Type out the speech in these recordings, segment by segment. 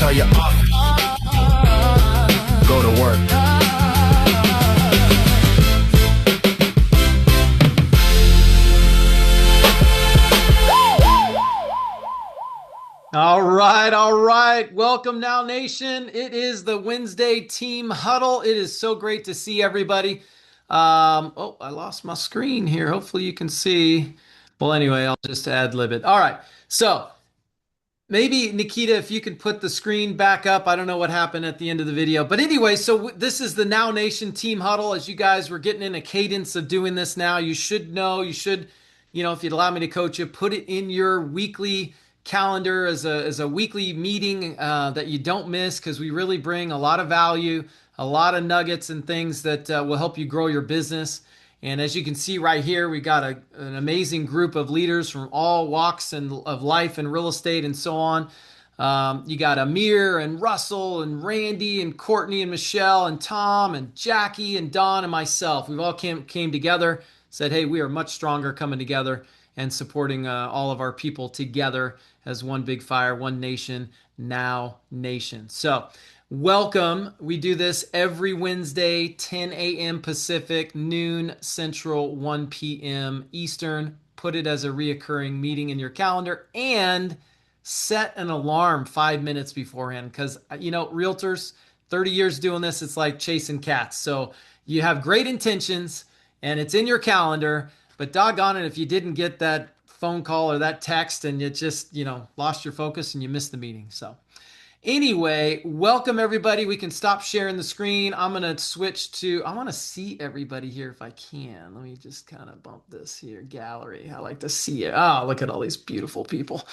tell your office, go to work. All right, all right. Welcome now, Nation. It is the Wednesday team huddle. It is so great to see everybody. Oh, I lost my screen here. Hopefully you can see. Well, anyway, I'll just ad lib it. All right. So maybe Nikita, if you can put the screen back up. I don't know what happened at the end of the video. But anyway, so this is the Now Nation team huddle. As you guys were getting in a cadence of doing this now, you should know, if you'd allow me to coach you, put it in your weekly calendar as a weekly meeting that you don't miss, because we really bring a lot of value, a lot of nuggets and things that will help you grow your business. And as you can see right here, we got an amazing group of leaders from all walks of life and real estate and so on. You got Amir and Russell and Randy and Courtney and Michelle and Tom and Jackie and Don and myself. We've all came together, said, hey, we are much stronger coming together and supporting all of our people together as one big fire, one nation, Now Nation. So welcome. We do this every Wednesday, 10 a.m. Pacific, noon Central, 1 p.m. Eastern. Put it as a reoccurring meeting in your calendar and set an alarm 5 minutes beforehand, because, realtors, 30 years doing this, it's like chasing cats. So you have great intentions and it's in your calendar, but doggone it if you didn't get that phone call or that text and you just, lost your focus and you missed the meeting. So anyway, welcome everybody. We can stop sharing the screen. I'm going to switch to, I want to see everybody here if I can. Let me just kind of bump this here. Gallery. I like to see it. Oh, look at all these beautiful people.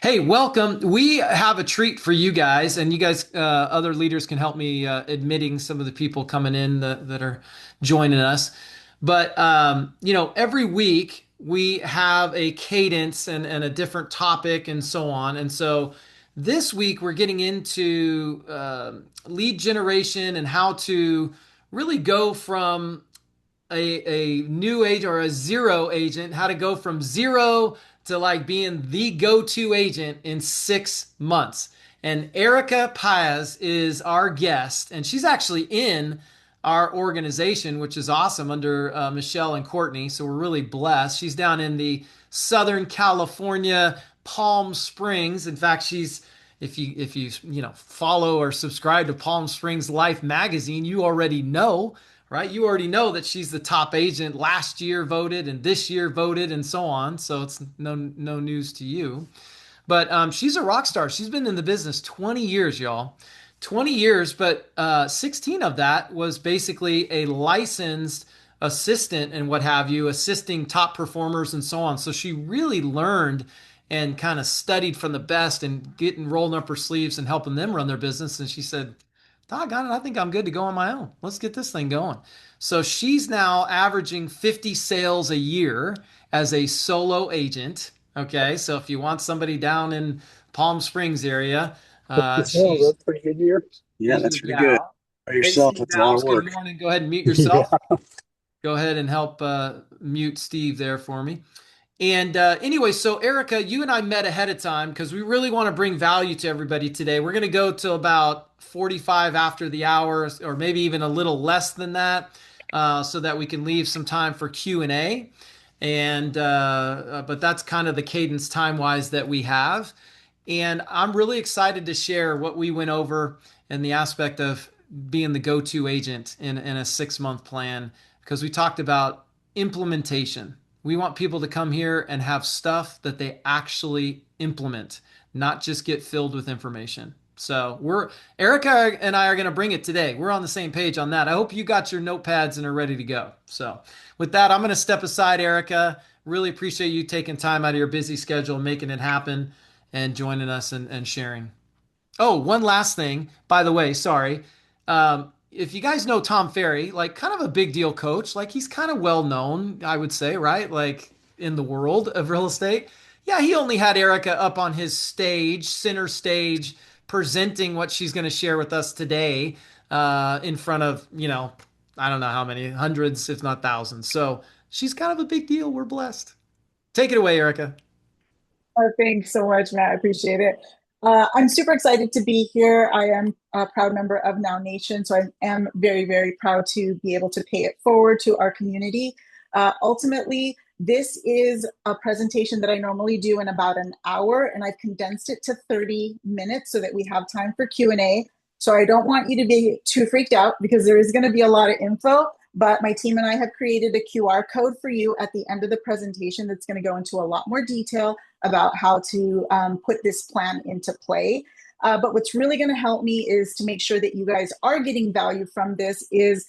Hey, welcome. We have a treat for you guys, and you guys, other leaders can help me admitting some of the people coming in that are joining us. But, every week we have a cadence and a different topic and so on. And so this week we're getting into lead generation and how to really go from a new agent or a zero agent, how to go from zero to like being the go-to agent in 6 months. And Erica Paez is our guest, and she's actually in our organization, which is awesome, under Michelle and Courtney. So we're really blessed. She's down in the Southern California, Palm Springs. In fact, she's, if you follow or subscribe to Palm Springs Life magazine, you already know, right? You already know that she's the top agent. Last year voted and this year voted and so on. So it's no news to you. But she's a rock star. She's been in the business 20 years, y'all. 20 years, but 16 of that was basically a licensed assistant and what have you, assisting top performers and so on. So she really learned and kind of studied from the best and rolling up her sleeves and helping them run their business. And she said, doggone it, I think I'm good to go on my own. Let's get this thing going. So she's now averaging 50 sales a year as a solo agent. Okay, so if you want somebody down in Palm Springs area, That's a pretty good year. Yeah, that's pretty good. By yourself, it's a lot of work. Good morning. Go ahead and mute yourself. Yeah. Go ahead and help mute Steve there for me. And anyway, so Erica, you and I met ahead of time because we really want to bring value to everybody today. We're going to go till about 45 after the hour, or maybe even a little less than that, so that we can leave some time for Q&A. But that's kind of the cadence time-wise that we have. And I'm really excited to share what we went over in the aspect of being the go-to agent in a 6-month plan, because we talked about implementation. We want people to come here and have stuff that they actually implement, not just get filled with information. So Erica and I are going to bring it today. We're on the same page on that. I hope you got your notepads and are ready to go. So with that, I'm going to step aside, Erica. Really appreciate you taking time out of your busy schedule and making it happen and joining us and sharing. Oh, one last thing, by the way, sorry. If you guys know Tom Ferry, like kind of a big deal coach, like he's kind of well known, I would say, right? Like in the world of real estate. Yeah, he only had Erica up on his stage, center stage, presenting what she's going to share with us today in front of, I don't know how many, hundreds, if not thousands. So she's kind of a big deal. We're blessed. Take it away, Erica. Oh, thanks so much, Matt. I appreciate it. I'm super excited to be here. I am a proud member of Now Nation, so I am very, very proud to be able to pay it forward to our community. Ultimately, this is a presentation that I normally do in about an hour, and I've condensed it to 30 minutes so that we have time for Q&A. So I don't want you to be too freaked out because there is going to be a lot of info, but my team and I have created a QR code for you at the end of the presentation that's going to go into a lot more detail about how to put this plan into play. But what's really going to help me is to make sure that you guys are getting value from this is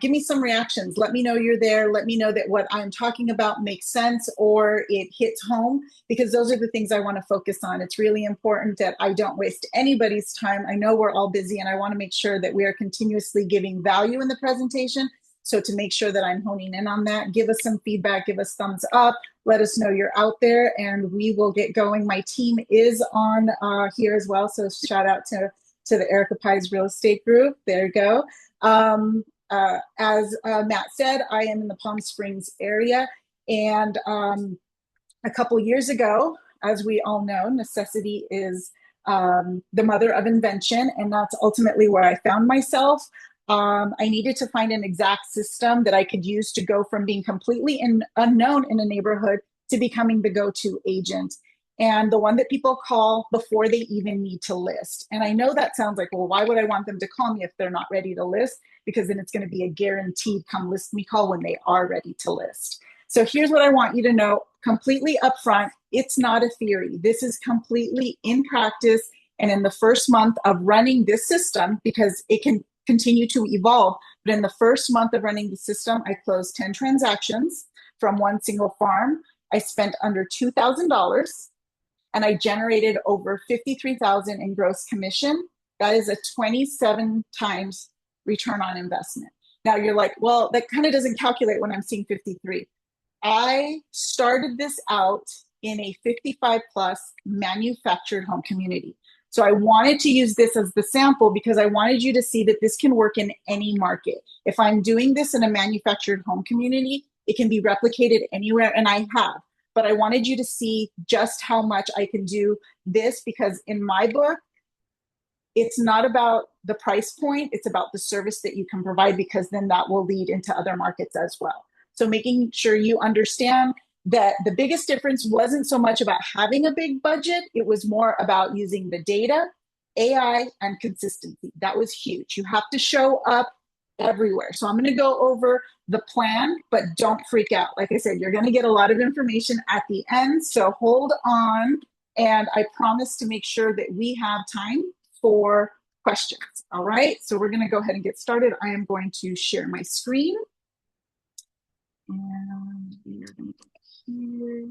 give me some reactions. Let me know you're there. Let me know that what I'm talking about makes sense or it hits home, because those are the things I want to focus on. It's really important that I don't waste anybody's time. I know we're all busy and I want to make sure that we are continuously giving value in the presentation. So to make sure that I'm honing in on that, give us some feedback, give us thumbs up, let us know you're out there, and we will get going. My team is on here as well, so shout out to the Erica Pies Real Estate Group. There you go. As Matt said, I am in the Palm Springs area, and a couple years ago, as we all know, necessity is the mother of invention, and that's ultimately where I found myself. I needed to find an exact system that I could use to go from being completely unknown in a neighborhood to becoming the go-to agent, and the one that people call before they even need to list. And I know that sounds like, well, why would I want them to call me if they're not ready to list? Because then it's going to be a guaranteed come list me call when they are ready to list. So here's what I want you to know completely upfront. It's not a theory. This is completely in practice. And in the first month of running this system, because it can continue to evolve, but in the first month of running the system, I closed 10 transactions from one single farm. I spent under $2,000 and I generated over $53,000 in gross commission. That is a 27 times return on investment. Now you're like, well, that kind of doesn't calculate when I'm seeing 53. I started this out in a 55 plus manufactured home community. So I wanted to use this as the sample because I wanted you to see that this can work in any market. If I'm doing this in a manufactured home community, it can be replicated anywhere, and I have. But I wanted you to see just how much I can do this, because in my book, it's not about the price point, it's about the service that you can provide, because then that will lead into other markets as well. So making sure you understand that the biggest difference wasn't so much about having a big budget, it was more about using the data, AI, and consistency. That was huge. You have to show up everywhere. So I'm going to go over the plan, but don't freak out. Like I said, you're going to get a lot of information at the end, so hold on. And I promise to make sure that we have time for questions. All right, so we're going to go ahead and get started. I am going to share my screen. And we are going to go here.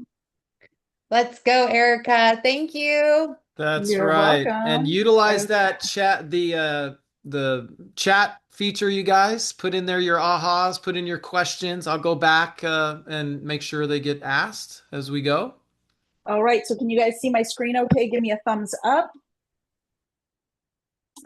Let's go, Erica. Thank you. That's You're right. welcome. And utilize that chat, the chat feature, you guys. Put in there your ahas, put in your questions. I'll go back and make sure they get asked as we go. All right, so can you guys see my screen okay? Give me a thumbs up.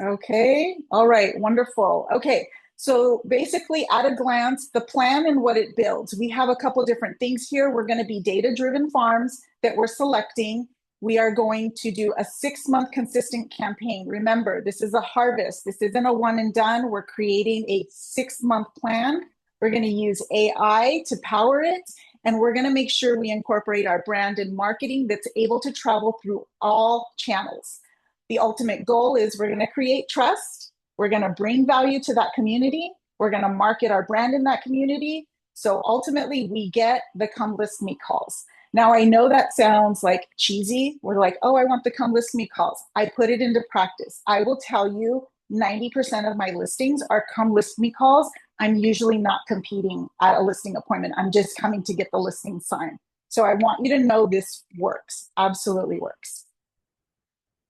Okay, all right, wonderful. Okay, so basically at a glance, the plan and what it builds. We have a couple different things here. We're going to be data-driven farms that we're selecting. We are going to do a 6-month consistent campaign. Remember, this is a harvest. This isn't a one and done. We're creating a 6-month plan. We're going to use AI to power it. And we're going to make sure we incorporate our brand and marketing that's able to travel through all channels. The ultimate goal is we're going to create trust. We're going to bring value to that community. We're going to market our brand in that community. So ultimately, we get the come list me calls. Now, I know that sounds like cheesy. We're like, oh, I want the come list me calls. I put it into practice. I will tell you 90% of my listings are come list me calls. I'm usually not competing at a listing appointment. I'm just coming to get the listing signed. So I want you to know this works, absolutely works.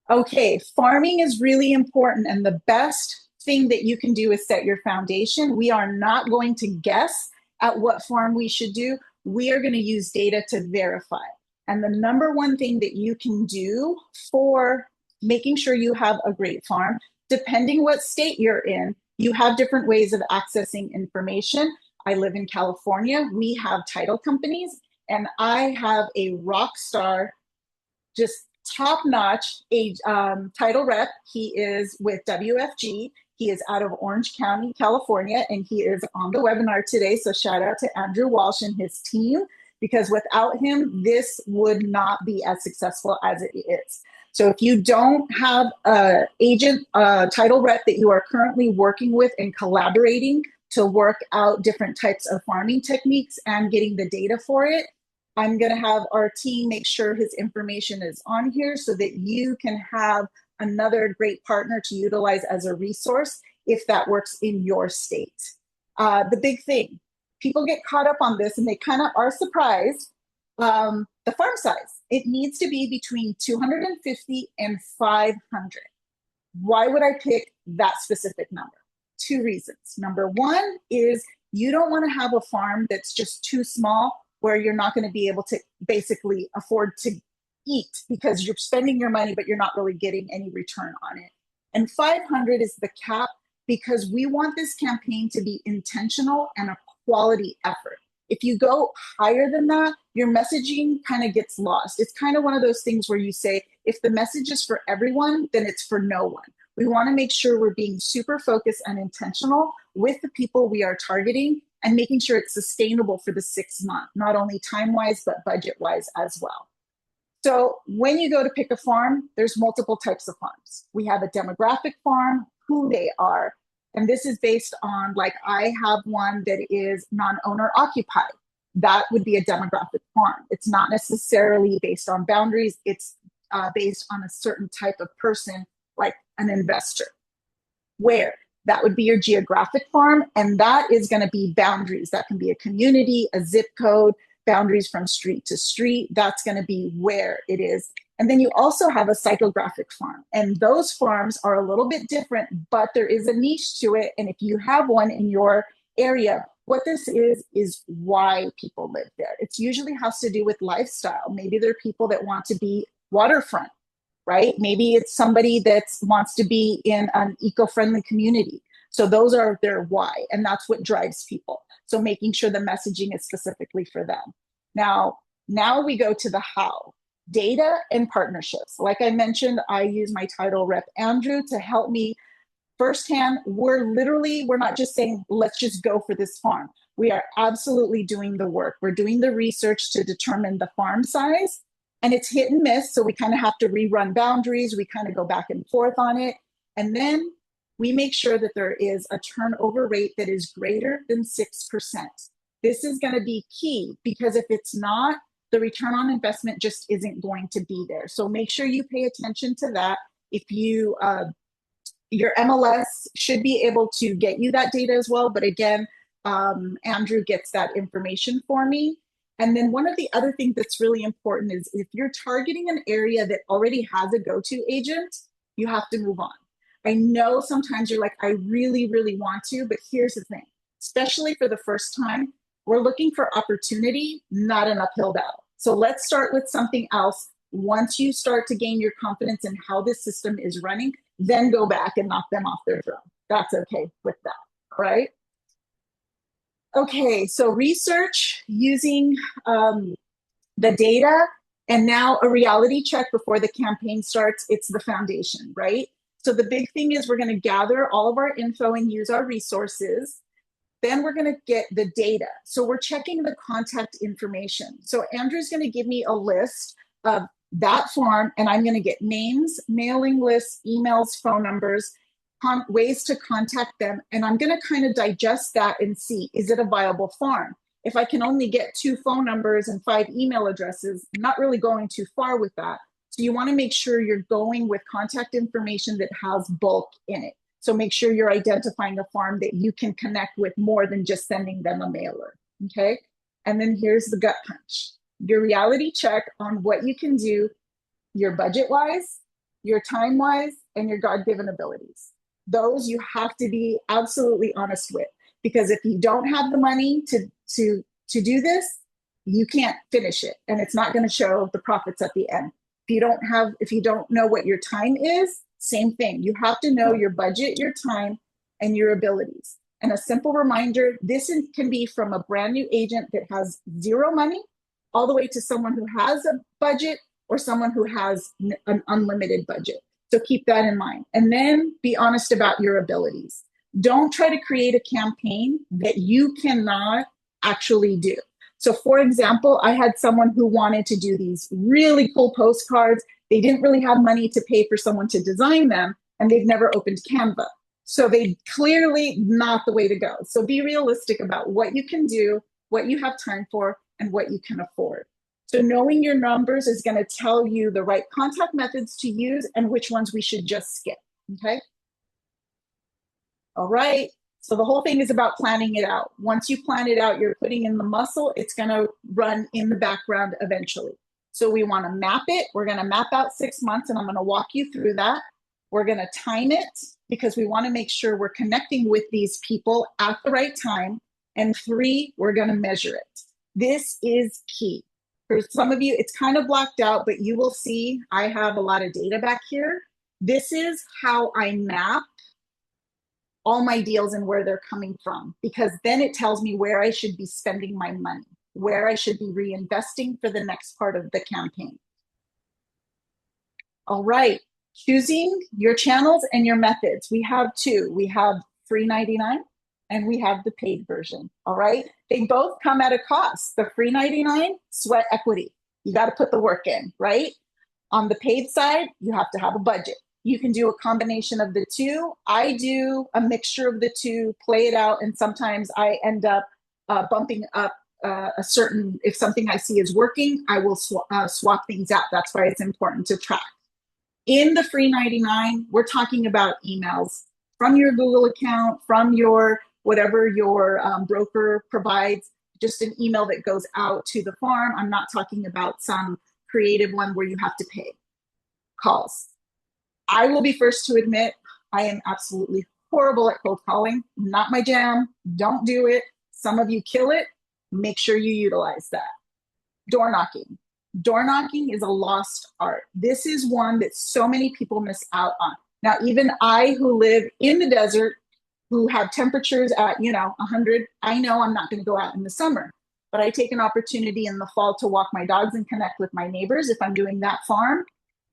Okay, farming is really important, and the best thing that you can do is set your foundation. We are not going to guess at what farm we should do. We are going to use data to verify. And the number one thing that you can do for making sure you have a great farm, depending what state you're in, you have different ways of accessing information. I live in California. We have title companies, and I have a rock star just top-notch title rep. He is with WFG. He is out of Orange County, California, and he is on the webinar today. So shout out to Andrew Walsh and his team, because without him, this would not be as successful as it is. So if you don't have an agent, title rep that you are currently working with and collaborating to work out different types of farming techniques and getting the data for it, I'm going to have our team make sure his information is on here so that you can have another great partner to utilize as a resource if that works in your state. The big thing, people get caught up on this and they kind of are surprised. The farm size, it needs to be between 250 and 500. Why would I pick that specific number? Two reasons. Number one is you don't want to have a farm that's just too small where you're not going to be able to basically afford to eat because you're spending your money, but you're not really getting any return on it. And 500 is the cap because we want this campaign to be intentional and a quality effort. If you go higher than that, your messaging kind of gets lost. It's kind of one of those things where you say, if the message is for everyone, then it's for no one. We want to make sure we're being super focused and intentional with the people we are targeting and making sure it's sustainable for the 6 months, not only time-wise, but budget-wise as well. So when you go to pick a farm, there's multiple types of farms. We have a demographic farm, who they are, and this is based on, like, I have one that is non-owner occupied. That would be a demographic farm. It's not necessarily based on boundaries. It's based on a certain type of person, like an investor. Where? That would be your geographic farm, and that is going to be boundaries. That can be a community, a zip code, boundaries from street to street. That's going to be where it is. And then you also have a psychographic farm, and those farms are a little bit different, but there is a niche to it. And if you have one in your area, what this is why people live there. It's usually has to do with lifestyle. Maybe there are people that want to be waterfront, right? Maybe it's somebody that wants to be in an eco-friendly community. So those are their why, and that's what drives people. So making sure the messaging is specifically for them. Now we go to the how. Data and partnerships. Like I mentioned, I use my title rep, Andrew, to help me firsthand. We're not just saying, let's just go for this farm. We are absolutely doing the work. We're doing the research to determine the farm size, and it's hit and miss. So we kind of have to rerun boundaries. We kind of go back and forth on it. And then we make sure that there is a turnover rate that is greater than 6%. This is going to be key, because if it's not, the return on investment just isn't going to be there. So make sure you pay attention to that. If you, your MLS should be able to get you that data as well. But again, Andrew gets that information for me. And then one of the other things that's really important is if you're targeting an area that already has a go-to agent, you have to move on. I know sometimes you're like, I really, really want to, but here's the thing, especially for the first time, we're looking for opportunity, not an uphill battle. So let's start with something else. Once you start to gain your confidence in how this system is running, then go back and knock them off their throne. That's okay with that, right? Okay, so research using the data, and now a reality check before the campaign starts. It's the foundation, right? So the big thing is we're going to gather all of our info and use our resources. Then we're going to get the data. So we're checking the contact information. So Andrew's going to give me a list of that farm, and I'm going to get names, mailing lists, emails, phone numbers, ways to contact them. And I'm going to kind of digest that and see, is it a viable farm? If I can only get 2 phone numbers and 5 email addresses, I'm not really going too far with that. So you want to make sure you're going with contact information that has bulk in it. So make sure you're identifying a farm that you can connect with more than just sending them a mailer, okay? And then here's the gut punch. Your reality check on what you can do, your budget-wise, your time-wise, and your God-given abilities. Those you have to be absolutely honest with, because if you don't have the money to do this, you can't finish it, and it's not going to show the profits at the end. If you don't know what your time is, same thing. You have to know your budget, your time, and your abilities. And a simple reminder, this can be from a brand new agent that has 0 money all the way to someone who has a budget or someone who has an unlimited budget. So keep that in mind. And then be honest about your abilities. Don't try to create a campaign that you cannot actually do. So for example, I had someone who wanted to do these really cool postcards. They didn't really have money to pay for someone to design them, and they've never opened Canva. So they clearly not the way to go. So be realistic about what you can do, what you have time for, and what you can afford. So knowing your numbers is going to tell you the right contact methods to use and which ones we should just skip, okay? All right, so the whole thing is about planning it out. Once you plan it out, you're putting in the muscle, it's gonna run in the background eventually. So we wanna map it. We're gonna map out 6 months, and I'm gonna walk you through that. We're gonna time it because we wanna make sure we're connecting with these people at the right time. And 3, we're gonna measure it. This is key. For some of you, it's kind of blacked out, but you will see I have a lot of data back here. This is how I map all my deals and where they're coming from, because then it tells me where I should be spending my money, where I should be reinvesting for the next part of the campaign. All right, choosing your channels and your methods. We have 2. We have free 99 and we have the paid version. All right, they both come at a cost. The free 99, sweat equity. You got to put the work in, right? On the paid side, you have to have a budget. You can do a combination of the 2. I do a mixture of the 2, play it out, and sometimes I end up bumping up a certain, if something I see is working, I will swap things out. That's why it's important to track. In the free 99, we're talking about emails from your Google account, from your whatever your broker provides, just an email that goes out to the farm. I'm not talking about some creative one where you have to pay. Calls. I will be first to admit I am absolutely horrible at cold calling. Not my jam. Don't do it. Some of you kill it. Make sure you utilize that. Door knocking. Door knocking is a lost art. This is one that so many people miss out on. Now, even I who live in the desert, who have temperatures at, 100, I know I'm not going to go out in the summer, but I take an opportunity in the fall to walk my dogs and connect with my neighbors. If I'm doing that farm,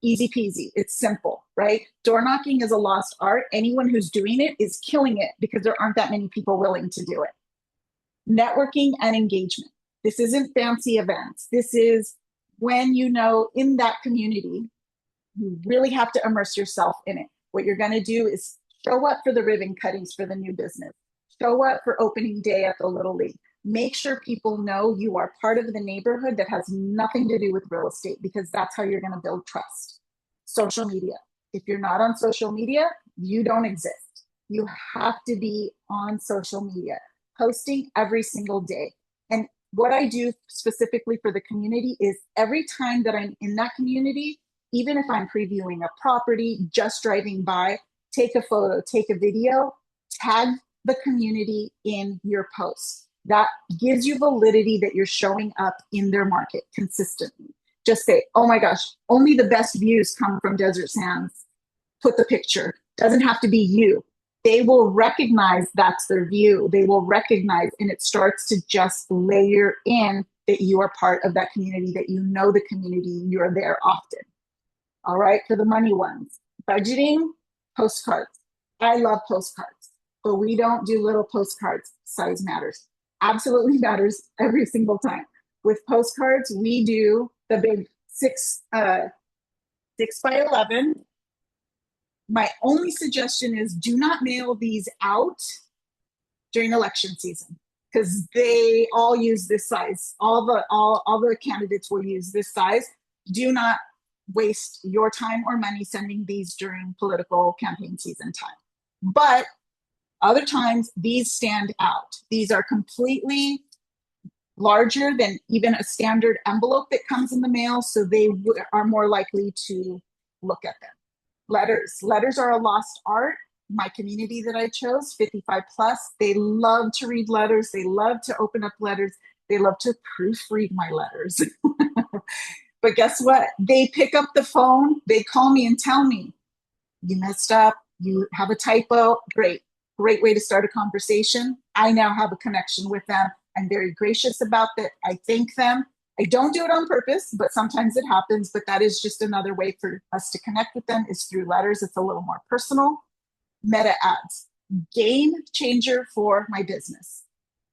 easy peasy. It's simple, right? Door knocking is a lost art. Anyone who's doing it is killing it because there aren't that many people willing to do it. Networking and engagement. This isn't fancy events. This is when in that community, you really have to immerse yourself in it. What you're going to do is show up for the ribbon cuttings for the new business. Show up for opening day at the Little League. Make sure people know you are part of the neighborhood that has nothing to do with real estate, because that's how you're going to build trust. Social media. If you're not on social media, you don't exist. You have to be on social media, posting every single day. And what I do specifically for the community is every time that I'm in that community, even if I'm previewing a property, just driving by, take a photo, take a video, tag the community in your post. That gives you validity that you're showing up in their market consistently. Just say, oh my gosh, only the best views come from Desert Sands. Put the picture. Doesn't have to be you. They will recognize that's their view. They will recognize, and it starts to just layer in that you are part of that community, that you know the community, you're there often. All right, for the money ones, budgeting, postcards. I love postcards, but we don't do little postcards. Size matters. Absolutely matters every single time. With postcards, we do the big 6 by 11. My only suggestion is do not mail these out during election season, because they all use this size. All the candidates will use this size. Do not waste your time or money sending these during political campaign season time. But other times, these stand out. These are completely larger than even a standard envelope that comes in the mail, so they are more likely to look at them. Letters are a lost art. My community that I chose, 55 plus, they love to read letters. They love to open up letters. They love to proofread my letters. But guess what? They pick up the phone. They call me and tell me, you messed up. You have a typo. Great way to start a conversation. I now have a connection with them. I'm very gracious about that. I thank them. I don't do it on purpose, but sometimes it happens. But that is just another way for us to connect with them is through letters. It's a little more personal. Meta ads, game changer for my business.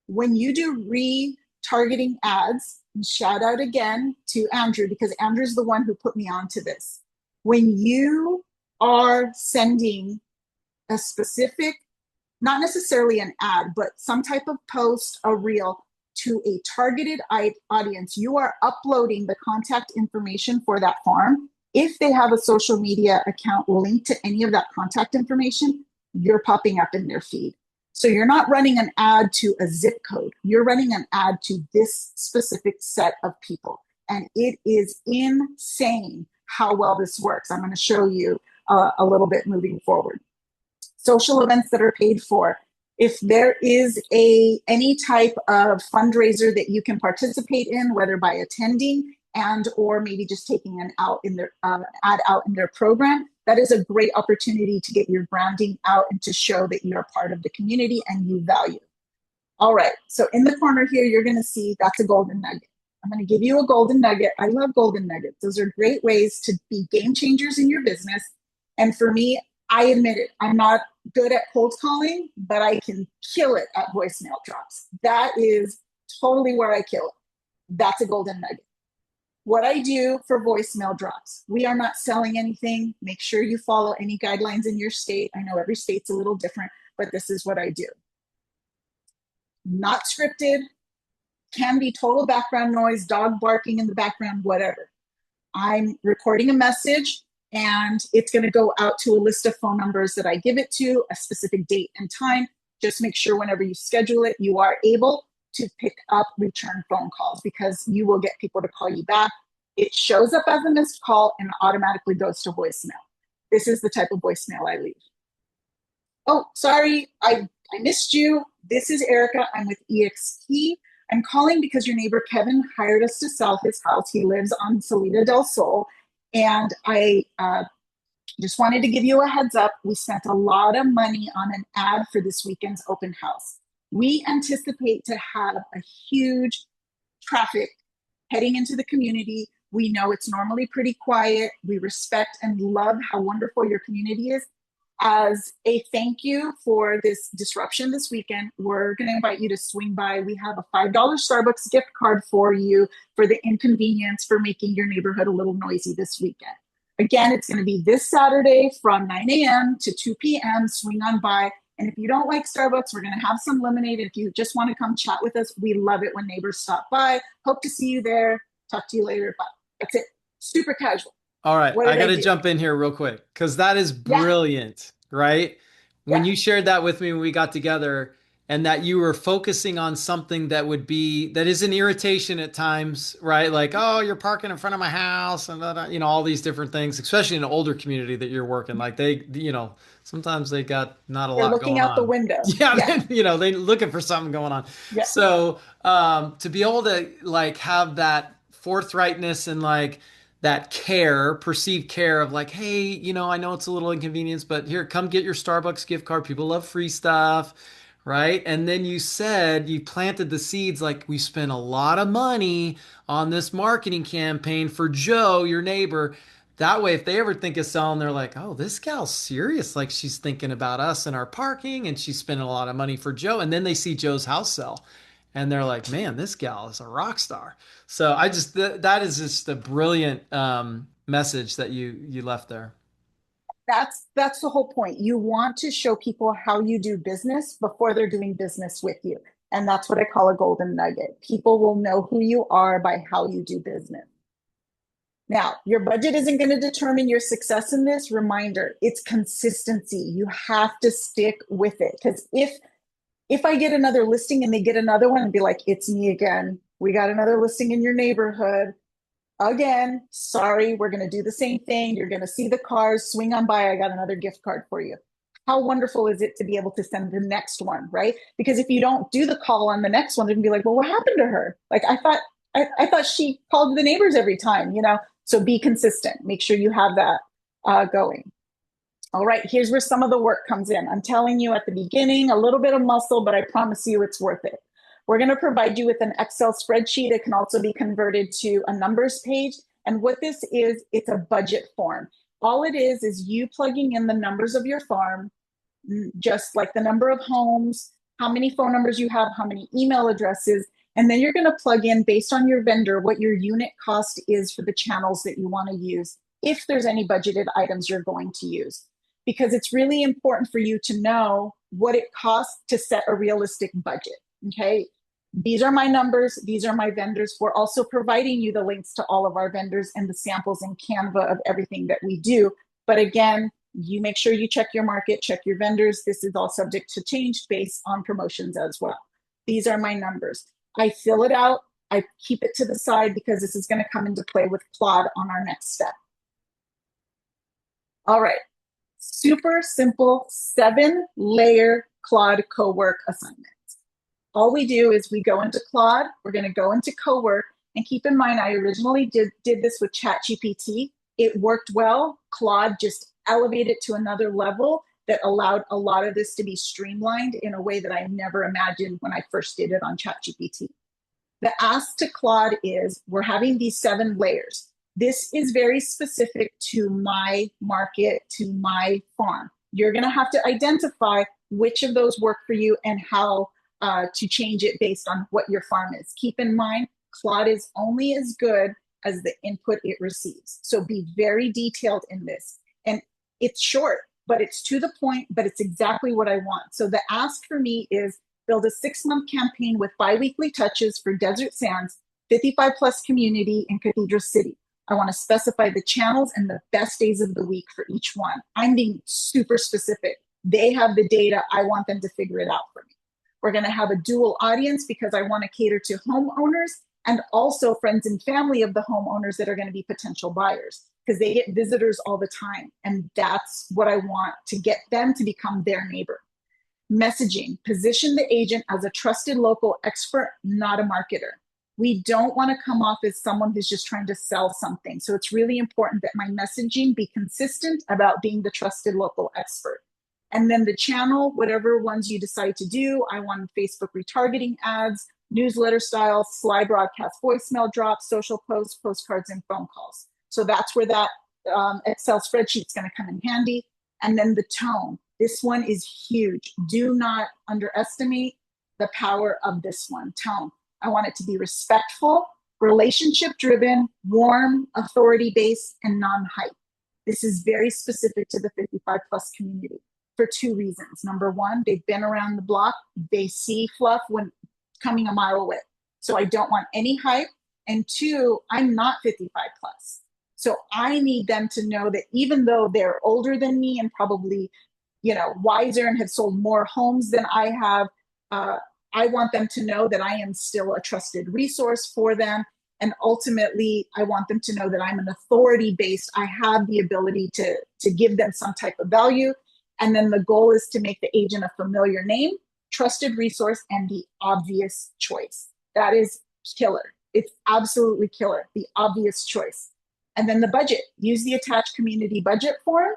When you do retargeting ads, and shout out again to Andrew, because Andrew's the one who put me onto this. When you are sending a specific, not necessarily an ad, but some type of post, a reel to a targeted audience, you are uploading the contact information for that farm. If they have a social media account linked to any of that contact information, you're popping up in their feed. So you're not running an ad to a zip code. You're running an ad to this specific set of people. And it is insane how well this works. I'm going to show you a little bit moving forward. Social events that are paid for. If there is any type of fundraiser that you can participate in, whether by attending and or maybe just taking an ad out in their program, that is a great opportunity to get your branding out and to show that you're part of the community and you value. All right, so in the corner here, you're gonna see that's a golden nugget. I'm gonna give you a golden nugget. I love golden nuggets. Those are great ways to be game changers in your business. And for me, I admit it, I'm not good at cold calling, but I can kill it at voicemail drops. That is totally where I kill it. That's a golden nugget. What I do for voicemail drops, we are not selling anything. Make sure you follow any guidelines in your state. I know every state's a little different, but this is what I do. Not scripted, can be total background noise, dog barking in the background, whatever. I'm recording a message and it's going to go out to a list of phone numbers that I give it to, a specific date and time. Just make sure whenever you schedule it, you are able to pick up return phone calls because you will get people to call you back. It shows up as a missed call and automatically goes to voicemail. This is the type of voicemail I leave. Oh, sorry, I missed you. This is Erica. I'm with EXP. I'm calling because your neighbor Kevin hired us to sell his house. He lives on Salida del Sol. And I just wanted to give you a heads up. We spent a lot of money on an ad for this weekend's open house. We anticipate to have a huge traffic heading into the community. We know it's normally pretty quiet. We respect and love how wonderful your community is. As a thank you for this disruption this weekend, we're going to invite you to swing by. We have a $5 Starbucks gift card for you for the inconvenience for making your neighborhood a little noisy this weekend. Again, it's going to be this Saturday from 9 a.m. to 2 p.m. Swing on by. And if you don't like Starbucks, we're going to have some lemonade. If you just want to come chat with us, we love it when neighbors stop by. Hope to see you there. Talk to you later. Bye. That's it. Super casual. All right, I got to jump in here real quick because that is brilliant, right? When you shared that with me when we got together and that you were focusing on something that is an irritation at times, right? Like, oh, you're parking in front of my house and, all these different things, especially in an older community that you're working. Like sometimes they got not a lot going on. They're looking out the window. Yeah. They're looking for something going on. Yeah. So to be able to have that forthrightness and that perceived care of hey, I know it's a little inconvenience, but here, come get your Starbucks gift card. People love free stuff, right? And then you planted the seeds, we spent a lot of money on this marketing campaign for Joe, your neighbor. That way, if they ever think of selling, they're like, oh, this gal's serious. She's thinking about us and our parking and she's spending a lot of money for Joe. And then they see Joe's house sell. And they're like, man, this gal is a rock star. So that is just a brilliant message that you left there. That's the whole point. You want to show people how you do business before they're doing business with you. And that's what I call a golden nugget. People will know who you are by how you do business. Now, your budget isn't going to determine your success in this. Reminder, it's consistency. You have to stick with it. Because if I get another listing and they get another one and be like, it's me again. We got another listing in your neighborhood. Again, sorry, we're going to do the same thing. You're going to see the cars, swing on by. I got another gift card for you. How wonderful is it to be able to send the next one, right? Because if you don't do the call on the next one, they're going to be like, well, what happened to her? I thought she called the neighbors every time, So be consistent. Make sure you have that going. All right, here's where some of the work comes in. I'm telling you at the beginning, a little bit of muscle, but I promise you it's worth it. We're going to provide you with an Excel spreadsheet. It can also be converted to a numbers page. And what this is, it's a budget form. All it is you plugging in the numbers of your farm, just like the number of homes, how many phone numbers you have, how many email addresses, and then you're going to plug in based on your vendor what your unit cost is for the channels that you want to use, if there's any budgeted items you're going to use. Because it's really important for you to know what it costs to set a realistic budget, okay? These are my numbers, these are my vendors. We're also providing you the links to all of our vendors and the samples in Canva of everything that we do. But again, you make sure you check your market, check your vendors. This is all subject to change based on promotions as well. These are my numbers. I fill it out, I keep it to the side because this is going to come into play with Claude on our next step. All right, super simple 7-layer Claude co-work assignment. All we do is we go into Claude, we're going to go into co-work, and keep in mind I originally did this with ChatGPT. It worked well. Claude just elevated to another level that allowed a lot of this to be streamlined in a way that I never imagined when I first did it on ChatGPT. The ask to Claude is, we're having these 7 layers. This is very specific to my market, to my farm. You're going to have to identify which of those work for you and how to change it based on what your farm is. Keep in mind, Claude is only as good as the input it receives. So be very detailed in this. And it's short, but it's to the point, but it's exactly what I want. So the ask for me is build a 6-month campaign with bi-weekly touches for Desert Sands, 55 plus community in Cathedral City. I want to specify the channels and the best days of the week for each one. I'm being super specific. They have the data. I want them to figure it out for me. We're going to have a dual audience because I want to cater to homeowners and also friends and family of the homeowners that are going to be potential buyers, because they get visitors all the time. And that's what I want to get them to become their neighbor. Messaging, position the agent as a trusted local expert, not a marketer. We don't want to come off as someone who's just trying to sell something. So it's really important that my messaging be consistent about being the trusted local expert. And then the channel, whatever ones you decide to do, I want Facebook retargeting ads, newsletter style, slide broadcast, voicemail drops, social posts, postcards, and phone calls. So that's where that Excel spreadsheet is going to come in handy. And then the tone. This one is huge. Do not underestimate the power of this one, tone. I want it to be respectful, relationship-driven, warm, authority-based, and non-hype. This is very specific to the 55 plus community for 2 reasons. Number one, they've been around the block. They see fluff when coming a mile away. So I don't want any hype. And 2, I'm not 55 plus. So I need them to know that even though they're older than me and probably, wiser and have sold more homes than I have, I want them to know that I am still a trusted resource for them. And ultimately, I want them to know that I'm an authority-based. I have the ability to give them some type of value. And then the goal is to make the agent a familiar name, trusted resource, and the obvious choice. That is killer. It's absolutely killer, the obvious choice. And then the budget. Use the attached community budget form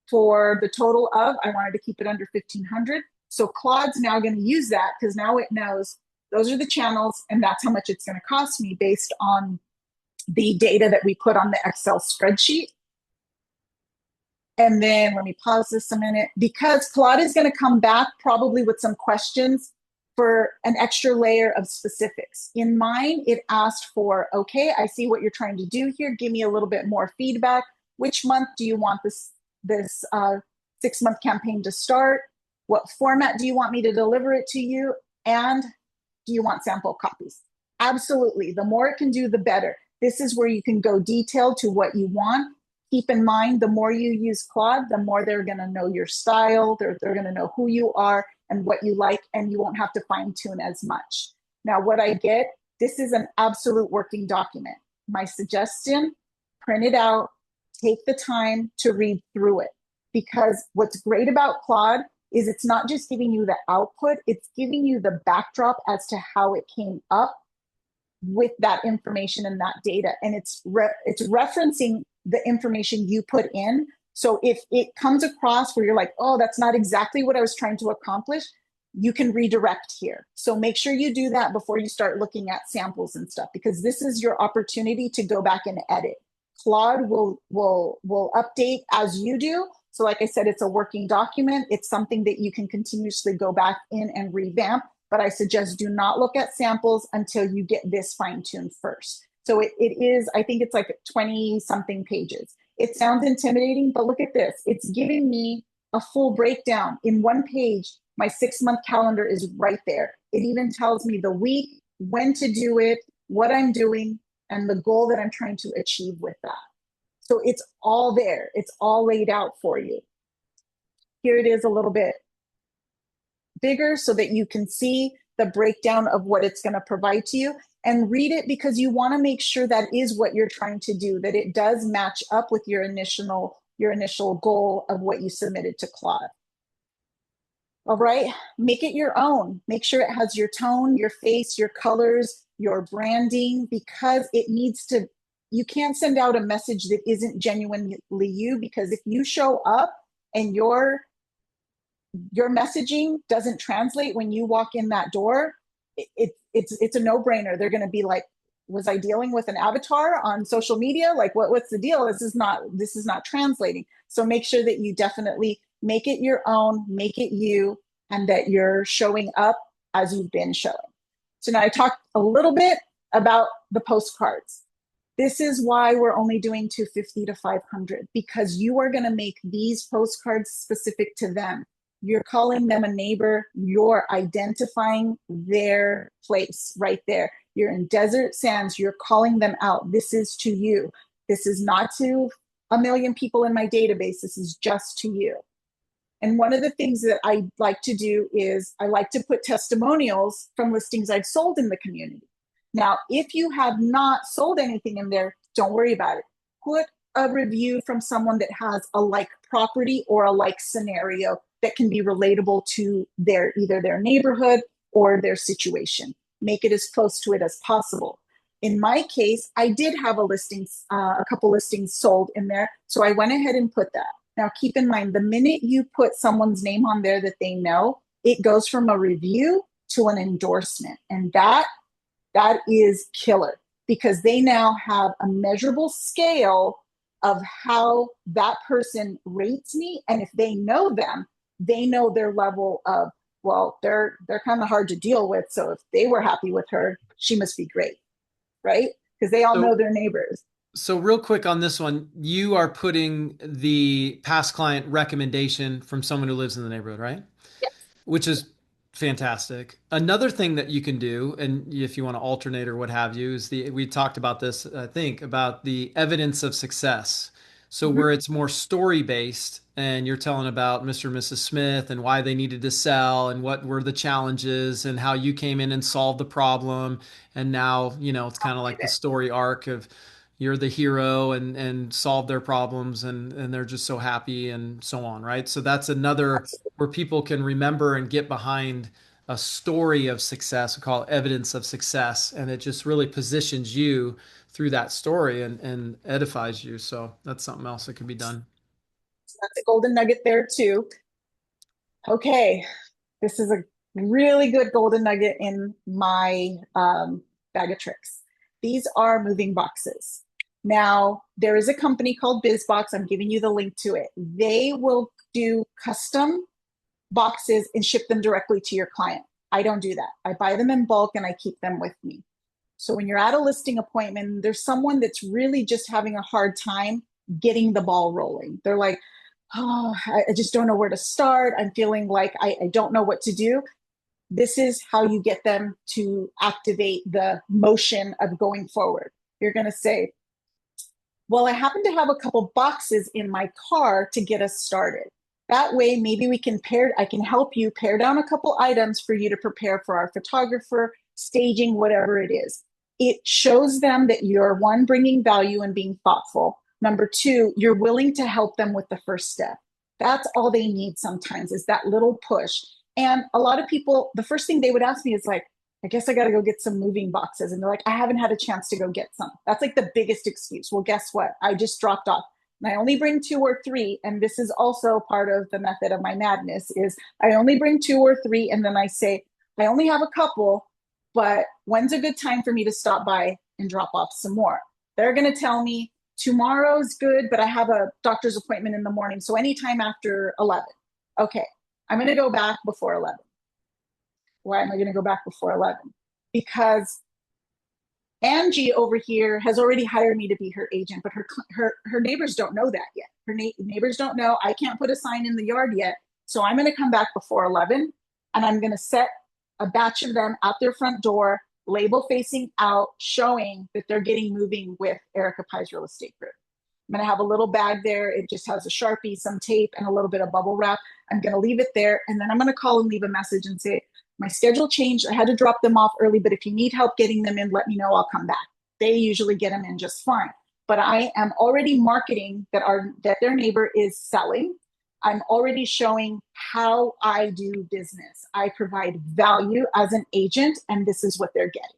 for the total of, I wanted to keep it under 1,500. So Claude's now going to use that because now it knows those are the channels and that's how much it's going to cost me based on the data that we put on the Excel spreadsheet. And then let me pause this a minute, because Claude is going to come back probably with some questions for an extra layer of specifics. In mine, it asked for, okay, I see what you're trying to do here. Give me a little bit more feedback. Which month do you want this 6-month campaign to start? What format do you want me to deliver it to you? And do you want sample copies? Absolutely. The more it can do, the better. This is where you can go detailed to what you want. Keep in mind, the more you use Claude, the more they're going to know your style. They're going to know who you are and what you like, and you won't have to fine tune as much. Now, what I get, this is an absolute working document. My suggestion, print it out, take the time to read through it. Because what's great about Claude is it's not just giving you the output, it's giving you the backdrop as to how it came up with that information and that data. And it's referencing the information you put in. So if it comes across where you're like, oh, that's not exactly what I was trying to accomplish, you can redirect here. So make sure you do that before you start looking at samples and stuff, because this is your opportunity to go back and edit. Claude will update as you do. So like I said, it's a working document. It's something that you can continuously go back in and revamp, but I suggest do not look at samples until you get this fine-tuned first. So it is, I think it's like 20 something pages. It sounds intimidating, but look at this. It's giving me a full breakdown in one page. My 6-month calendar is right there. It even tells me the week, when to do it, what I'm doing, and the goal that I'm trying to achieve with that. So it's all there. It's all laid out for you. Here it is a little bit bigger so that you can see the breakdown of what it's going to provide to you, and read it because you want to make sure that is what you're trying to do, that it does match up with your initial goal of what you submitted to Claude. All right, make it your own. Make sure it has your tone, your face, your colors, your branding, because it needs to, you can't send out a message that isn't genuinely you, because if you show up and your messaging doesn't translate when you walk in that door, it's a no-brainer. They're going to be like, was I dealing with an avatar on social media? Like, what's the deal? This is not translating. So make sure that you definitely make it your own, make it you, and that you're showing up as you've been showing. So now I talked a little bit about the postcards. This is why we're only doing 250 to 500, because you are going to make these postcards specific to them. You're calling them a neighbor. You're identifying their place right there. You're in desert sands. You're calling them out. This is to you. This is not to a million people in my database. This is just to you. And one of the things that I like to do is I like to put testimonials from listings I've sold in the community. Now, if you have not sold anything in there, don't worry about it. Put a review from someone that has a like property or a like scenario that can be relatable to either their neighborhood or their situation. Make it as close to it as possible. In my case, I did have a couple listings sold in there, so I went ahead and put that. Now, keep in mind, the minute you put someone's name on there that they know, it goes from a review to an endorsement. And that is killer, because they now have a measurable scale of how that person rates me. And if they know them, they know their level of, well, they're kind of hard to deal with. So if they were happy with her, she must be great, right? Because they all know their neighbors. So real quick on this one, you are putting the past client recommendation from someone who lives in the neighborhood, right? Yes. Which is fantastic. Another thing that you can do, and if you want to alternate or what have you, is we talked about this, I think, about the evidence of success. So where it's more story based and you're telling about Mr. and Mrs. Smith and why they needed to sell and what were the challenges and how you came in and solved the problem. And now, it's kind of like the story arc of you're the hero and solve their problems and they're just so happy and so on, right? So that's another where people can remember and get behind a story of success. We call it evidence of success. And it just really positions you through that story and edifies you. So that's something else that can be done. So that's a golden nugget there too. Okay, this is a really good golden nugget in my bag of tricks. These are moving boxes. Now, there is a company called BizBox. I'm giving you the link to it. They will do custom boxes and ship them directly to your client. I don't do that. I buy them in bulk and I keep them with me. So when you're at a listing appointment, there's someone that's really just having a hard time getting the ball rolling. They're like, oh, I just don't know where to start. I'm feeling like I don't know what to do. This is how you get them to activate the motion of going forward. You're going to say, well, I happen to have a couple boxes in my car to get us started. That way, maybe I can help you pare down a couple items for you to prepare for our photographer, staging, whatever it is. It shows them that you're, one, bringing value and being thoughtful. Number two, you're willing to help them with the first step. That's all they need sometimes, is that little push. And a lot of people, the first thing they would ask me is like, I guess I got to go get some moving boxes. And they're like, I haven't had a chance to go get some. That's like the biggest excuse. Well, guess what? I just dropped off. and I only bring 2 or 3, and this is also part of the method of my madness, is I only bring 2 or 3, and then I say, I only have a couple, but when's a good time for me to stop by and drop off some more? They're going to tell me tomorrow's good, but I have a doctor's appointment in the morning, so anytime after 11. Okay, I'm going to go back before 11. Why am I going to go back before 11? Because Angie over here has already hired me to be her agent, but her neighbors don't know that yet. Her neighbors don't know. I can't put a sign in the yard yet. So I'm going to come back before 11, and I'm going to set a batch of them at their front door, label facing out, showing that they're getting moving with Erica Pai's Real Estate Group. I'm going to have a little bag there. It just has a Sharpie, some tape, and a little bit of bubble wrap. I'm going to leave it there, and then I'm going to call and leave a message and say, my schedule changed. I had to drop them off early, but if you need help getting them in, let me know. I'll come back. They usually get them in just fine. But I am already marketing that their neighbor is selling. I'm already showing how I do business. I provide value as an agent, and this is what they're getting,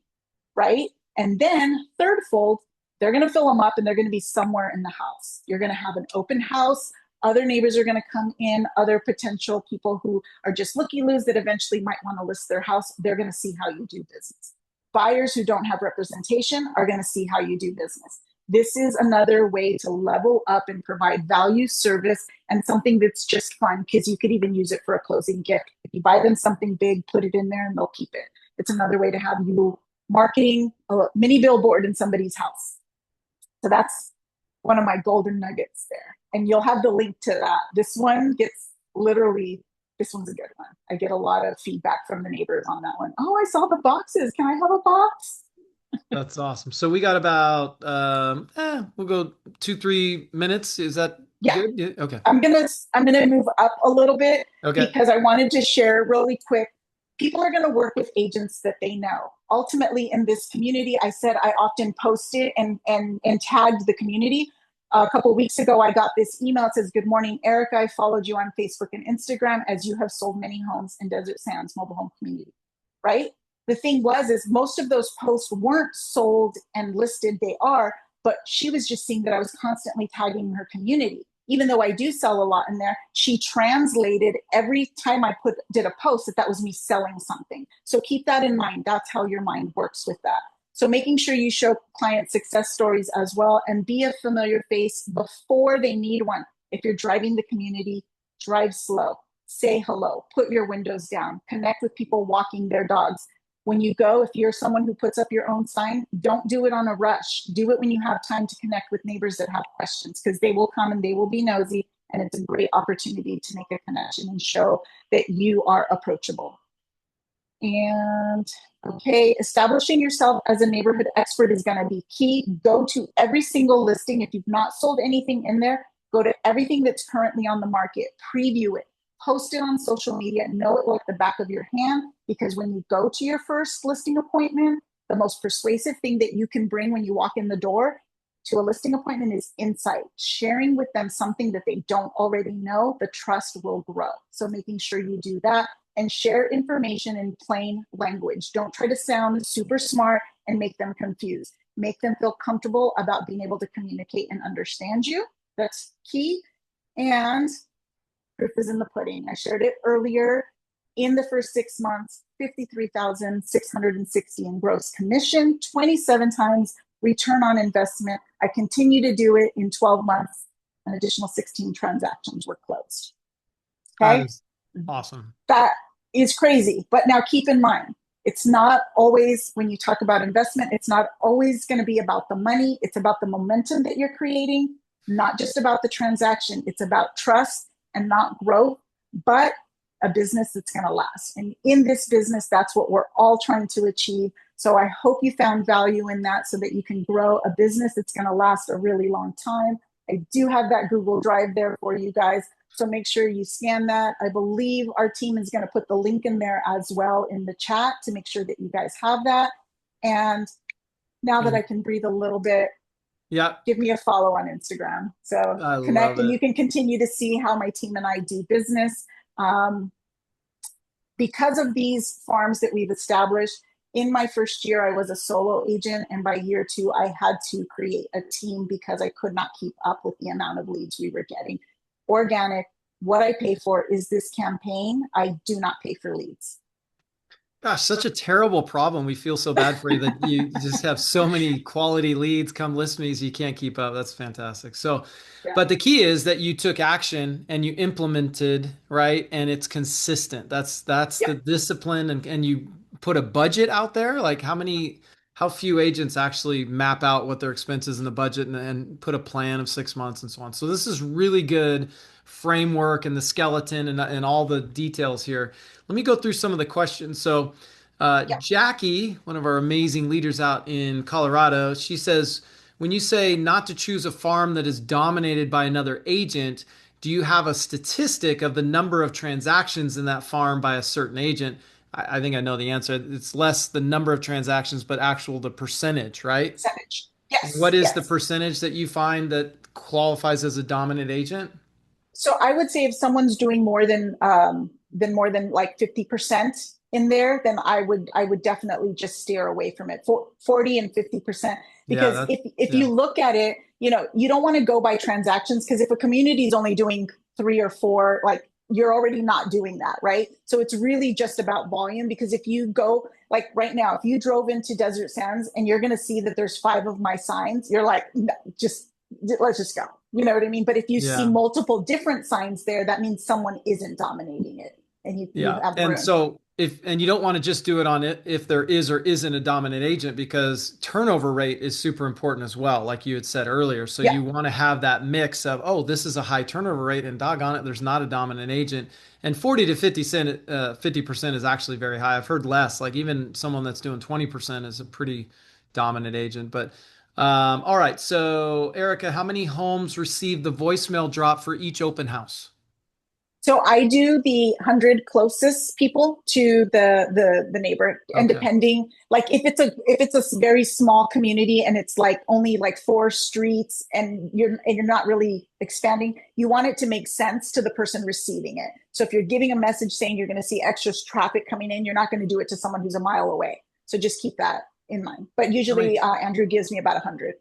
right? And then third fold, they're going to fill them up, and they're going to be somewhere in the house. You're going to have an open house. Other neighbors are going to come in, other potential people who are just looky-loos that eventually might want to list their house. They're going to see how you do business. Buyers who don't have representation are going to see how you do business. This is another way to level up and provide value, service, and something that's just fun, because you could even use it for a closing gift. If you buy them something big, put it in there and they'll keep it. It's another way to have you marketing a mini billboard in somebody's house. So that's one of my golden nuggets there. And you'll have the link to that. This one's a good one. I get a lot of feedback from the neighbors on that one. Oh, I saw the boxes. Can I have a box? That's awesome. So we got about, we'll go 2-3 minutes. Is that good? Yeah. Okay. I'm gonna move up a little bit, Okay. because I wanted to share really quick. People are going to work with agents that they know. Ultimately, in this community, I said I often posted and tagged the community. A couple of weeks ago, I got this email. It says, "Good morning, Erica. I followed you on Facebook and Instagram as you have sold many homes in Desert Sands mobile home community." Right? The thing is most of those posts weren't sold and listed. They are, but she was just seeing that I was constantly tagging her community. Even though I do sell a lot in there, she translated every time I did a post that was me selling something. So keep that in mind. That's how your mind works with that. So making sure you show client success stories as well, and be a familiar face before they need one. If you're driving the community, drive slow, say hello, put your windows down, connect with people walking their dogs. When you go, if you're someone who puts up your own sign, don't do it on a rush. Do it when you have time to connect with neighbors that have questions, because they will come and they will be nosy, and it's a great opportunity to make a connection and show that you are approachable. And okay, establishing yourself as a neighborhood expert is going to be key. Go to every single listing. If you've not sold anything in there, go to everything that's currently on the market, preview it, post it on social media, know it like the back of your hand, because when you go to your first listing appointment, the most persuasive thing that you can bring when you walk in the door to a listing appointment is insight. Sharing with them something that they don't already know, the trust will grow. So making sure you do that, and share information in plain language. Don't try to sound super smart and make them confused. Make them feel comfortable about being able to communicate and understand you. That's key. And proof is in the pudding. I shared it earlier. In the first 6 months, $53,660 in gross commission, 27 times return on investment. I continue to do it in 12 months. An additional 16 transactions were closed. Okay. That is awesome. That is crazy. But now keep in mind, it's not always, when you talk about investment, it's not always going to be about the money. It's about the momentum that you're creating, not just about the transaction. It's about trust and not growth, but a business that's going to last. And in this business, that's what we're all trying to achieve. So I hope you found value in that, so that you can grow a business that's going to last a really long time. I do have that Google Drive there for you guys. So make sure you scan that. I believe our team is going to put the link in there as well in the chat to make sure that you guys have that. And now that I can breathe a little bit, give me a follow on Instagram. So connect, and you can continue to see how my team and I do business. Because of these farms that we've established, in my first year, I was a solo agent. And by year 2, I had to create a team because I could not keep up with the amount of leads we were getting. Organic, what I pay for is this campaign. I do not pay for leads. Gosh, such a terrible problem. We feel so bad for you that you just have so many quality leads come list me, so you can't keep up. That's fantastic. So, Yeah. but the key is that you took action and you implemented, right? And it's consistent. That's Yeah. the discipline, and you put a budget out there. Like how few agents actually map out what their expenses in the budget and put a plan of 6 months and so on. So this is really good framework and the skeleton and all the details here. Let me go through some of the questions. So, Yeah. Jackie, one of our amazing leaders out in Colorado, she says, when you say not to choose a farm that is dominated by another agent, do you have a statistic of the number of transactions in that farm by a certain agent? I think I know the answer. It's less the number of transactions, but the percentage, right? Percentage. Yes. What is the Yes. percentage that you find that qualifies as a dominant agent? So I would say if someone's doing more than like 50% in there, then I would definitely just steer away from it. 40 and 50%. Because Yeah, if you look at it, you don't want to go by transactions, because if a community is only doing 3 or 4, like, you're already not doing that, right? So it's really just about volume, because if you go, like right now, if you drove into Desert Sands and you're going to see that there's 5 of my signs, you're like, no, let's just go. You know what I mean? But if you see Yeah. multiple different signs there, that means someone isn't dominating it, and you Yeah. have And room. so and you don't want to just do it on it if there is or isn't a dominant agent, because turnover rate is super important as well, like you had said earlier. So Yeah. you want to have that mix of, oh, this is a high turnover rate, and doggone it, there's not a dominant agent. And 40 to 50% is actually very high. I've heard less, like even someone that's doing 20% is a pretty dominant agent. But all right. So Erica, how many homes received the voicemail drop for each open house? So I do the 100 closest people to the neighbor, and Okay. depending, like if it's a very small community and it's like only like 4 streets, and you're not really expanding, you want it to make sense to the person receiving it. So if you're giving a message saying you're going to see extra traffic coming in, you're not going to do it to someone who's a mile away. So just keep that in mind. But usually Andrew gives me about 100.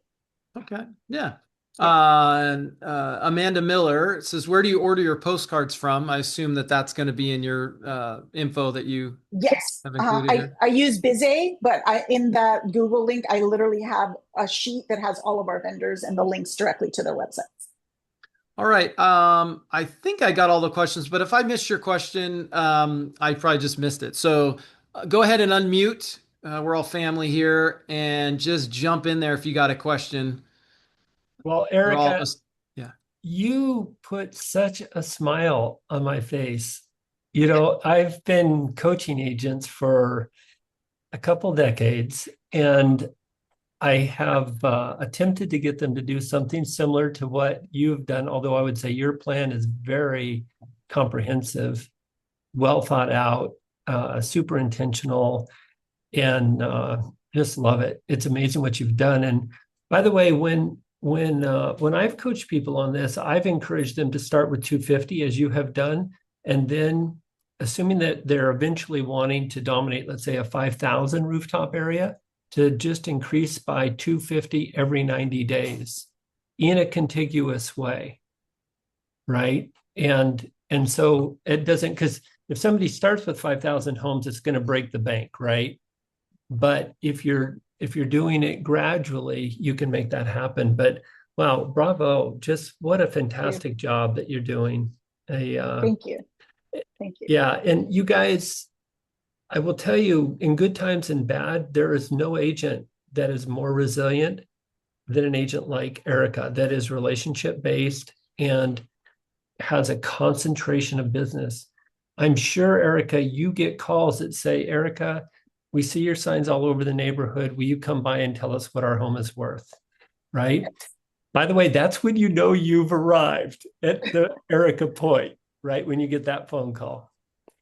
Okay. Yeah. Amanda Miller says, where do you order your postcards from? I assume that's going to be in your info that you Yes, have included here. I use Bizay, but in that Google link, I literally have a sheet that has all of our vendors and the links directly to their websites. All right. I think I got all the questions, but if I missed your question, I probably just missed it. So go ahead and unmute. We're all family here, and just jump in there if you got a question. Well, Erica, you put such a smile on my face. I've been coaching agents for a couple decades, and I have attempted to get them to do something similar to what you've done, although I would say your plan is very comprehensive, well thought out, super intentional, and just love it. It's amazing what you've done. And by the way, when I've coached people on this, I've encouraged them to start with 250, as you have done, and then assuming that they're eventually wanting to dominate, let's say, a 5,000 rooftop area, to just increase by 250 every 90 days in a contiguous way, right? And so it doesn't, because if somebody starts with 5,000 homes, it's going to break the bank, right? But if you're doing it gradually, you can make that happen. But wow, bravo. Just what a fantastic job that you're doing. Thank you. Thank you. Yeah. And you guys, I will tell you, in good times and bad, there is no agent that is more resilient than an agent like Erica, that is relationship based and has a concentration of business. I'm sure, Erica, you get calls that say, Erica, we see your signs all over the neighborhood. Will you come by and tell us what our home is worth? Right? Yes. By the way, that's when you know you've arrived at the Erica point, right? When you get that phone call.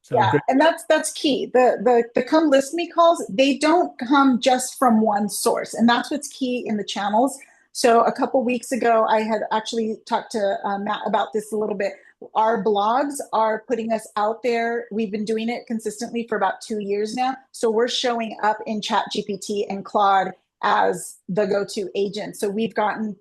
So yeah, and that's key. The come list me calls, they don't come just from one source, and that's what's key in the channels. So a couple weeks ago, I had actually talked to Matt about this a little bit. our blogs are putting us out there. We've been doing it consistently for about 2 years now. So we're showing up in ChatGPT and Claude as the go-to agent. So we've gotten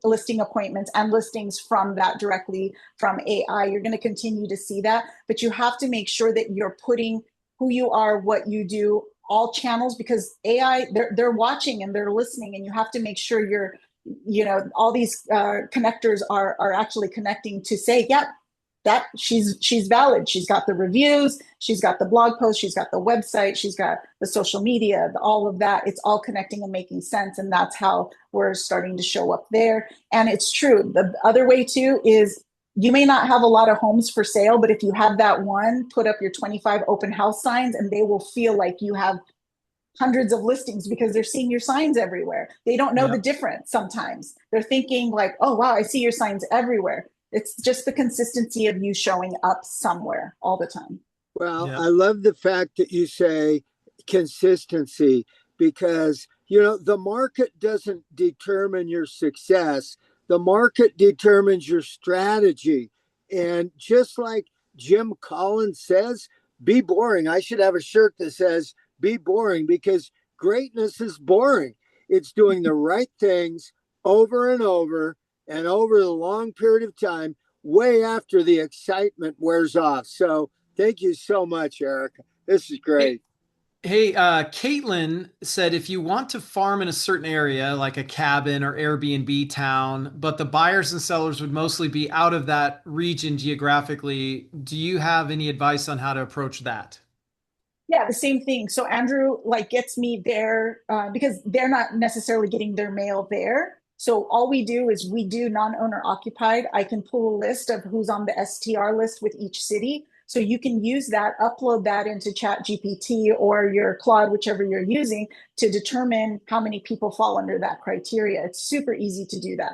listing appointments and listings from that directly from AI. You're going to continue to see that, but you have to make sure that you're putting who you are, what you do, all channels, because AI, they're watching and they're listening, and you have to make sure you're, all these connectors are actually connecting to say, yeah, that she's valid. She's got the reviews, she's got the blog post, she's got the website, she's got the social media, all of that. It's all connecting and making sense. And that's how we're starting to show up there. And it's true. The other way too is you may not have a lot of homes for sale, but if you have that one, put up your 25 open house signs and they will feel like you have hundreds of listings because they're seeing your signs everywhere. They don't know the difference sometimes. They're thinking like, oh, wow, I see your signs everywhere. It's just the consistency of you showing up somewhere all the time. Well, I love the fact that you say consistency, because, the market doesn't determine your success. The market determines your strategy. And just like Jim Collins says, be boring. I should have a shirt that says, be boring, because greatness is boring. It's doing the right things over and over and over a long period of time, way after the excitement wears off. So thank you so much, Erica. This is great. Hey, Caitlin said, if you want to farm in a certain area, like a cabin or Airbnb town, but the buyers and sellers would mostly be out of that region geographically, do you have any advice on how to approach that? Yeah, the same thing. So Andrew gets me there because they're not necessarily getting their mail there. So all we do is we do non-owner occupied. I can pull a list of who's on the STR list with each city. So you can use that, upload that into ChatGPT or your Claude, whichever you're using, to determine how many people fall under that criteria. It's super easy to do that.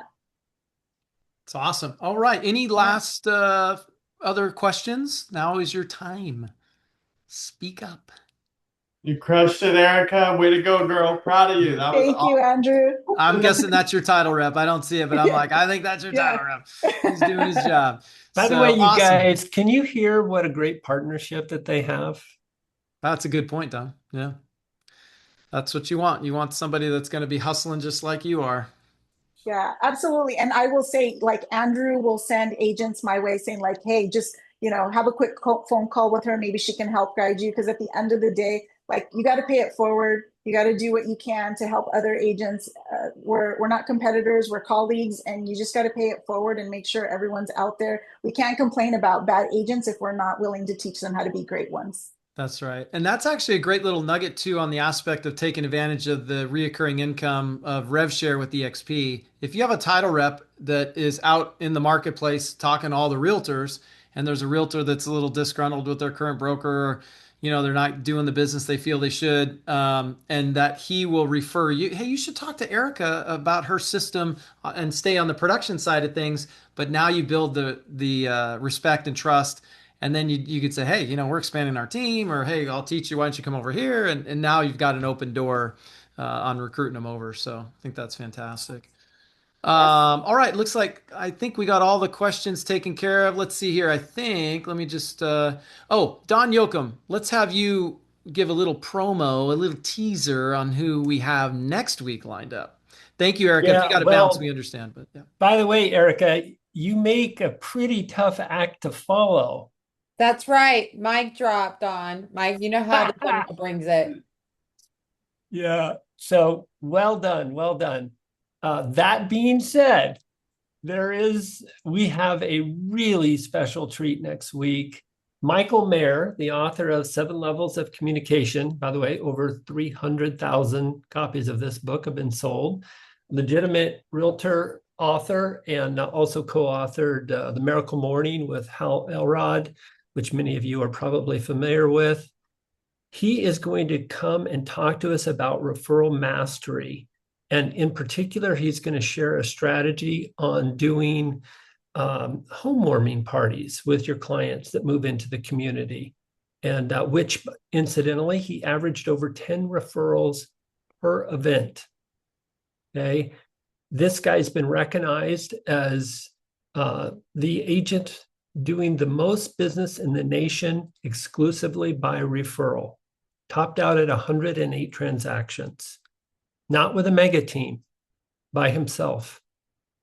It's awesome. All right. Any last other questions? Now is your time. Speak up. You crushed it, Erica. Way to go, girl. Proud of you. That was Thank you, Andrew. I'm guessing that's your title rep. I don't see it, but I'm like, I think that's your title rep. He's doing his job. By the way, you guys, can you hear what a great partnership that they have? That's a good point, Don. Yeah. That's what you want. You want somebody that's going to be hustling just like you are. Yeah, absolutely. And I will say, Andrew will send agents my way saying hey, just, have a quick phone call with her. Maybe she can help guide you. Because at the end of the day, you got to pay it forward. You got to do what you can to help other agents. We're not competitors, we're colleagues, and you just got to pay it forward and make sure everyone's out there. We can't complain about bad agents if we're not willing to teach them how to be great ones. That's right. And that's actually a great little nugget too on the aspect of taking advantage of the reoccurring income of rev share with EXP. If you have a title rep that is out in the marketplace talking to all the realtors, and there's a realtor that's a little disgruntled with their current broker, or they're not doing the business they feel they should, and that he will refer you, hey, you should talk to Erica about her system and stay on the production side of things. But now you build the respect and trust. And then you could say, hey, we're expanding our team, or hey, I'll teach you. Why don't you come over here? And now you've got an open door on recruiting them over. So I think that's fantastic. All right. Looks like I think we got all the questions taken care of. Let's see here. Let me just, Don Yoakum, let's have you give a little promo, a little teaser on who we have next week lined up. Thank you, Erica. If you got to bounce, we understand. But yeah. By the way, Erica, you make a pretty tough act to follow. That's right. Mic drop, Don. Mike, you know how the thumbnail brings it. Yeah. So well done. Well done. That being said, we have a really special treat next week. Michael Mayer, the author of 7 Levels of Communication, by the way, over 300,000 copies of this book have been sold, legitimate realtor, author, and also co-authored The Miracle Morning with Hal Elrod, which many of you are probably familiar with. He is going to come and talk to us about referral mastery. And in particular, he's going to share a strategy on doing homewarming parties with your clients that move into the community. And which, incidentally, he averaged over 10 referrals per event. Okay. This guy's been recognized as the agent doing the most business in the nation exclusively by referral, topped out at 108 transactions, not with a mega team, by himself,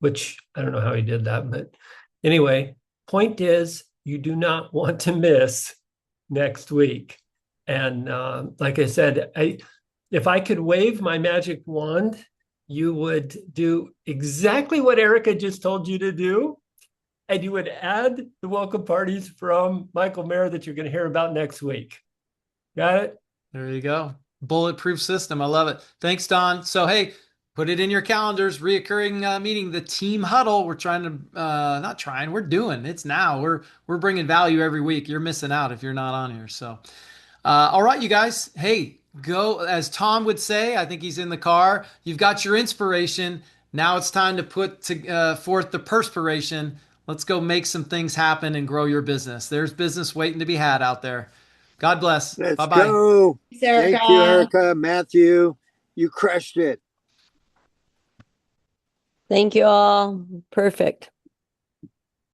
which I don't know how he did that. But anyway, point is, you do not want to miss next week. And like I said, if I could wave my magic wand, you would do exactly what Erica just told you to do. And you would add the welcome parties from Michael Mayer that you're going to hear about next week. Got it? There you go. Bulletproof system. I love it. Thanks, Don. So, hey, put it in your calendars. Reoccurring meeting, the team huddle. We're trying to, not trying, we're doing. It's now. We're bringing value every week. You're missing out if you're not on here. So, all right, you guys. Hey, go, as Tom would say, I think he's in the car. You've got your inspiration. Now it's time to put forth the perspiration. Let's go make some things happen and grow your business. There's business waiting to be had out there. God bless. Let's Bye-bye. go. Erica. Thank you, Erica. Matthew, you crushed it. Thank you all. Perfect.